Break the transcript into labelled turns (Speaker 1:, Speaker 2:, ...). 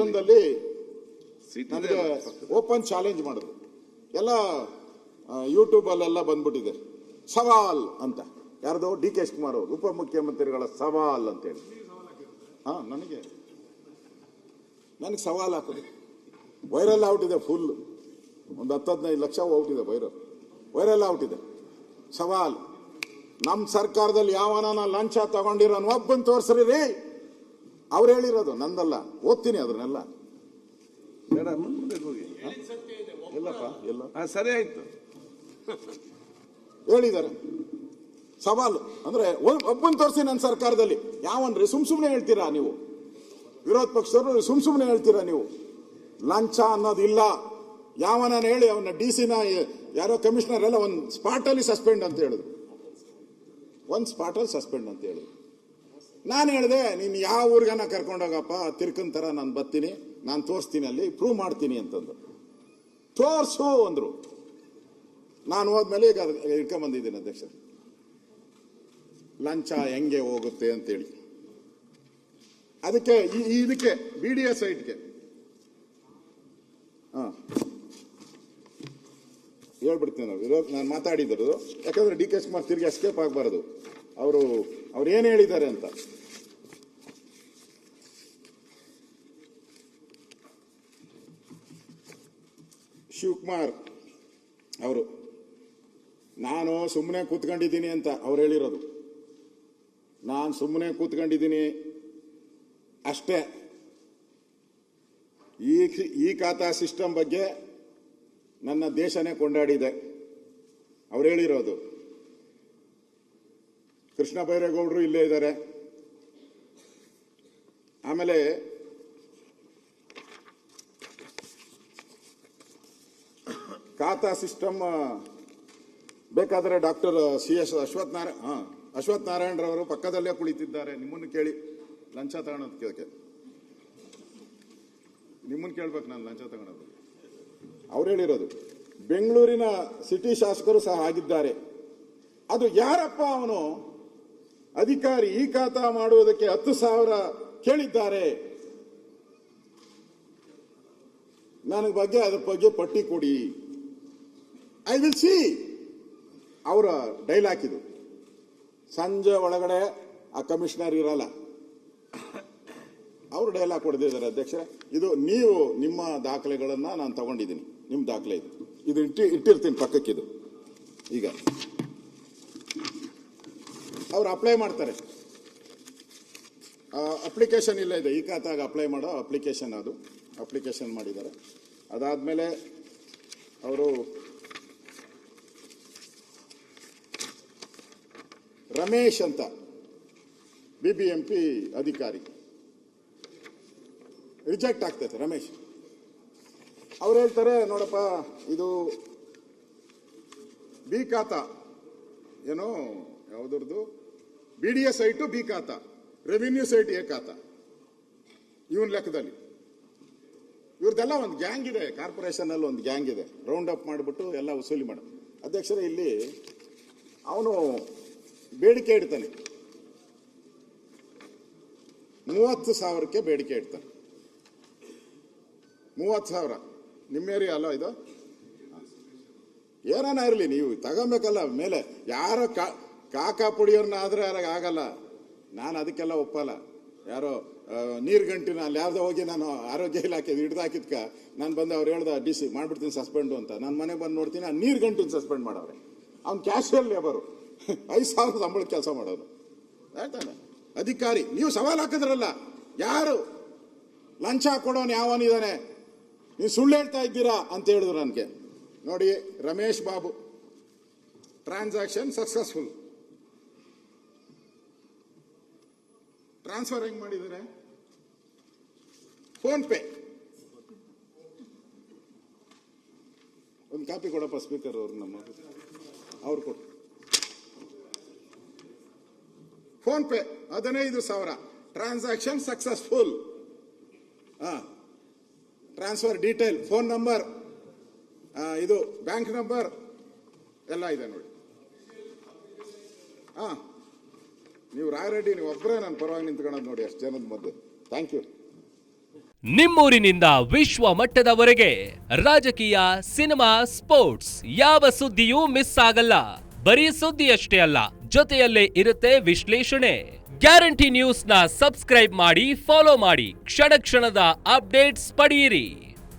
Speaker 1: ಸದನದಲ್ಲಿ ನನಗೆ open challenge ಮಾಡಿದ್ರು. ಎಲ್ಲ ಯೂಟ್ಯೂಬಲ್ಲೆಲ್ಲ ಬಂದ್ಬಿಟ್ಟಿದೆ. ಸವಾಲ್ ಅಂತ ಯಾರ್ದೋ DK ಶಿವಕುಮಾರ್ ಅವರು ಉಪಮುಖ್ಯಮಂತ್ರಿಗಳ ಸವಾಲ್ ಅಂತೇಳಿ. ನನಗೆ ಸವಾಲ್ ಹಾಕೋದು ವೈರಲ್ ಔಟಿದೆ. ಫುಲ್ ಒಂದು 10-15 ಲಕ್ಷ ಔಟಿದೆ. ವೈರಲ್ ಔಟಿದೆ. ಸವಾಲ್, ನಮ್ಮ ಸರ್ಕಾರದಲ್ಲಿ ಯಾವನ ಲಂಚ ತಗೊಂಡಿರೋನು ಒಬ್ಬನ್ ತೋರ್ಸ್ರಿ ರೀ. ಅವ್ರು ಹೇಳಿರೋದು, ನಂದಲ್ಲ. ಓದ್ತೀನಿ ಅದನ್ನೆಲ್ಲ. ಇಲ್ಲಪ್ಪ, ಇಲ್ಲ,
Speaker 2: ಸರಿ ಆಯ್ತು,
Speaker 1: ಹೇಳಿದ್ದಾರೆ. ಸವಾಲು ಅಂದ್ರೆ ಒಬ್ಬನ್ ತೋರಿಸಿ ನನ್ನ ಸರ್ಕಾರದಲ್ಲಿ ಯಾವನ್ರಿ? ಸುಮ್ನೆ ಹೇಳ್ತೀರಾ ನೀವು? ವಿರೋಧ ಪಕ್ಷದವರು ಸುಮ್ನೆ ಹೇಳ್ತೀರಾ ನೀವು? ಲಂಚ ಅನ್ನೋದಿಲ್ಲ. ಯಾವನ ಹೇಳಿ ಅವನ DC-ನ ಯಾರೋ ಕಮಿಷನರ್ ಎಲ್ಲ ಒಂದು ಸ್ಪಾಟಲ್ಲಿ ಸಸ್ಪೆಂಡ್ ಅಂತ ಹೇಳಿದ್ರು. ಒಂದು ಸ್ಪಾಟಲ್ಲಿ ಸಸ್ಪೆಂಡ್ ಅಂತ ಹೇಳಿದ್ರು. ನಾನು ಹೇಳಿದೆ, ನೀನು ಯಾವ ಊರಿಗನ ಕರ್ಕೊಂಡೋಗಪ್ಪ, ತಿರ್ಕನ್ ತರ ನಾನು ಬರ್ತೀನಿ, ನಾನು ತೋರಿಸ್ತೀನಿ, ಅಲ್ಲಿ ಪ್ರೂವ್ ಮಾಡ್ತೀನಿ ಅಂತಂದು. ತೋರ್ಸು ಅಂದ್ರು. ನಾನು ಹೋದ್ಮೇಲೆ ಈಗ ಇಟ್ಕೊಂಡ್ಬಂದಿದ್ದೀನಿ ಅಧ್ಯಕ್ಷ, ಲಂಚ ಹೆಂಗೆ ಹೋಗುತ್ತೆ ಅಂತೇಳಿ. ಅದಕ್ಕೆ ಇದಕ್ಕೆ BDA ಸೈಟ್ಗೆ ಹೇಳ್ಬಿಡ್ತೀನಿ ನಾನು ಮಾತಾಡಿದ್ರು. ಯಾಕಂದ್ರೆ DK ಶಿವಕುಮಾರ್ ತಿರುಗಿ ಎಸ್ಕೇಪ್ ಆಗಬಾರದು. ಅವ್ರು ಏನ್ ಹೇಳಿದ್ದಾರೆ ಅಂತ. ಶಿವಕುಮಾರ್ ಅವರು ನಾನು ಸುಮ್ಮನೆ ಕೂತ್ಕೊಂಡಿದ್ದೀನಿ ಅಂತ ಅವ್ರು ಹೇಳಿರೋದು. ನಾನು ಸುಮ್ಮನೆ ಕೂತ್ಕೊಂಡಿದ್ದೀನಿ ಅಷ್ಟೇ. ಈ ಖಾತಾ ಸಿಸ್ಟಮ್ ಬಗ್ಗೆ ನನ್ನ ದೇಶನೇ ಕೊಂಡಾಡಿದೆ. ಅವ್ರು ಹೇಳಿರೋದು. ಕೃಷ್ಣ ಬೈರೇಗೌಡರು ಇಲ್ಲೇ ಇದ್ದಾರೆ. ಆಮೇಲೆ ಖಾತಾ ಸಿಸ್ಟಮ್ ಬೇಕಾದ್ರೆ ಡಾಕ್ಟರ್ CS ಅಶ್ವಥ್ ನಾರಾಯಣರವರು ಪಕ್ಕದಲ್ಲೇ ಕುಳಿತಿದ್ದಾರೆ. ನಿಮ್ಮನ್ನು ಕೇಳಿ ಲಂಚ ತಗೊಳೋದಕ್ಕೆ ನಿಮ್ಮನ್ನು ಕೇಳ್ಬೇಕು ನಾನು ಲಂಚ ತಗೊಳೋದು. ಅವ್ರು ಹೇಳಿರೋದು. ಬೆಂಗಳೂರಿನ ಸಿಟಿ ಶಾಸಕರು ಸಹ ಆಗಿದ್ದಾರೆ. ಅದು ಯಾರಪ್ಪ ಅವನು ಅಧಿಕಾರಿ ಈ ಖಾತಾ ಮಾಡುವುದಕ್ಕೆ 10,000 ಕೇಳಿದ್ದಾರೆ. ನನಗೆ ಬಗ್ಗೆ ಅದ್ರ ಬಗ್ಗೆ ಪಟ್ಟಿ ಕೊಡಿ. I will see. ಅವರ ಡೈಲಾಗ್ ಇದು. ಸಂಜೆ ಒಳಗಡೆ ಆ ಕಮಿಷನರ್ ಇರಲ್ಲ. ಅವರು ಡೈಲಾಗ್ ಕೊಡ್ತಿದ್ದಾರೆ ಅಧ್ಯಕ್ಷರೇ. ಇದು ನೀವು ನಿಮ್ಮ ದಾಖಲೆಗಳನ್ನ ನಾನು ತಗೊಂಡಿದ್ದೀನಿ. ನಿಮ್ಮ ದಾಖಲೆ ಇದು ಇಟ್ಟಿರ್ತೀನಿ ಪಕ್ಕಕ್ಕಿದು. ಈಗ ಅವ್ರು ಅಪ್ಲೈ ಮಾಡ್ತಾರೆ. ಅಪ್ಲಿಕೇಶನ್ ಇಲ್ಲ ಇದೆ. ಈ ಖಾತಾಗ ಅಪ್ಲೈ ಮಾಡೋ ಅಪ್ಲಿಕೇಶನ್, ಅದು ಅಪ್ಲಿಕೇಶನ್ ಮಾಡಿದ್ದಾರೆ. ಅದಾದ್ಮೇಲೆ ಅವರು ರಮೇಶ್ ಅಂತ BBMP ಅಧಿಕಾರಿ ರಿಜೆಕ್ಟ್ ಆಗ್ತೈತೆ. ರಮೇಶ್ ಅವ್ರು ಹೇಳ್ತಾರೆ, ನೋಡಪ್ಪ ಇದು ಬಿ ಖಾತಾ, ಏನೋ ಯಾವುದ್ರದ್ದು BDA ಸೈಟು ಬಿ ಖಾತಾ, ರೆವಿನ್ಯೂ ಸೈಟ್ ಎ ಖಾತಾ. ಇವನ್ ಲೆಕ್ಕದಲ್ಲಿ ಇವ್ರದ್ದೆಲ್ಲ ಒಂದು ಗ್ಯಾಂಗ್ ಇದೆ. ಕಾರ್ಪೊರೇಷನ್ ಅಲ್ಲಿ ಒಂದು ಗ್ಯಾಂಗ್ ಇದೆ. ರೌಂಡ್ ಅಪ್ ಮಾಡಿಬಿಟ್ಟು ಎಲ್ಲ ವಸೂಲಿ ಮಾಡ. ಅಧ್ಯಕ್ಷರೇ, ಇಲ್ಲಿ ಅವನು ಬೇಡಿಕೆ ಇಡ್ತಾನೆ. 30,000ಕ್ಕೆ ಬೇಡಿಕೆ ಇಡ್ತಾನೆ. 30,000 ನಿಮ್ಮ ಏರಿಯಾ ಅಲ್ಲ ಇದು? ಏನಾನ ಇರಲಿ, ನೀವು ತಗೊಬೇಕಲ್ಲ. ಮೇಲೆ ಯಾರೋ ಕಾಕಾ ಪುಡಿಯವ್ರನ್ನ ಆದ್ರೆ ಆಗಲ್ಲ. ನಾನು ಅದಕ್ಕೆಲ್ಲ ಒಪ್ಪಲ್ಲ. ಯಾರೋ ನೀರು ಗಂಟಿನ ಅಲ್ಲಿ ಯಾರ್ದೋ ಹೋಗಿ ನಾನು ಆರೋಗ್ಯ ಇಲಾಖೆ ಹಿಡ್ದಾಕಿದ್ಕ ನಾನು ಬಂದು ಅವ್ರು ಹೇಳ್ದ DC ಮಾಡ್ಬಿಡ್ತೀನಿ ಸಸ್ಪೆಂಡು ಅಂತ. ನನ್ನ ಮನೆಗೆ ಬಂದು ನೋಡ್ತೀನಿ, ಆ ನೀರು ಗಂಟಿನ ಸಸ್ಪೆಂಡ್ ಮಾಡವ್ರೆ. ಅವ್ನು ಕ್ಯಾಶುಯಲ್ ಲೇಬರು, 5,000 ಸಂಬಳ ಕೆಲಸ ಮಾಡೋರು. ಆಯ್ತಾನೆ ಅಧಿಕಾರಿ. ನೀವು ಸವಾಲು ಹಾಕಿದ್ರಲ್ಲ, ಯಾರು ಲಂಚ ಕೊಡೋನು ಯಾವನಿದ್ದಾನೆ, ನೀವು ಸುಳ್ಳು ಹೇಳ್ತಾ ಇದ್ದೀರಾ ಅಂತ ಹೇಳಿದ್ರು ನನಗೆ. ನೋಡಿ, Ramesh Babu, transaction successful. Transfer ಹೆಂಗ್ ಮಾಡಿದ್ದಾರೆ? Phone pay. ಒಂದು ಕಾಪಿ ಕೊಡಪ್ಪ ಸ್ಪೀಕರ್ ಅವ್ರು, ನಮ್ಮ ಅವ್ರು ಕೊಡು. Phone pay 15,000. Transaction successful. Transfer detail, phone number, ಇದು ಬ್ಯಾಂಕ್ ನಂಬರ್ ಎಲ್ಲ ಇದೆ ನೋಡಿ. ನೀವು ರಾಯರೆಡ್ಡಿ, ನೀವು ಒಬ್ಬರೇ ನನ್ನ ಪರವಾಗಿ ನಿಂತ್ಕೊಳ್ಳೋದು ನೋಡಿ, ಅಷ್ಟು ಜನದ ಮಧ್ಯೆ. Thank you.
Speaker 2: ನಿಮ್ಮೂರಿನಿಂದ ವಿಶ್ವ ಮಟ್ಟದವರೆಗೆ ರಾಜಕೀಯ, ಸಿನಿಮಾ, ಸ್ಪೋರ್ಟ್ಸ್ ಯಾವ ಸುದ್ದಿಯೂ ಮಿಸ್ ಆಗಲ್ಲ. ಬರೀ ಸುದ್ದಿಯಷ್ಟೇ ಅಲ್ಲ, ಜೊತೆಯಲ್ಲೇ ಇರುತ್ತೆ ವಿಶ್ಲೇಷಣೆ. ಗ್ಯಾರಂಟಿ ನ್ಯೂಸ್ನ ಸಬ್ಸ್ಕ್ರೈಬ್ ಮಾಡಿ, ಫಾಲೋ ಮಾಡಿ, ಕ್ಷಣ ಕ್ಷಣದ ಅಪ್ಡೇಟ್ಸ್ ಪಡೆಯಿರಿ.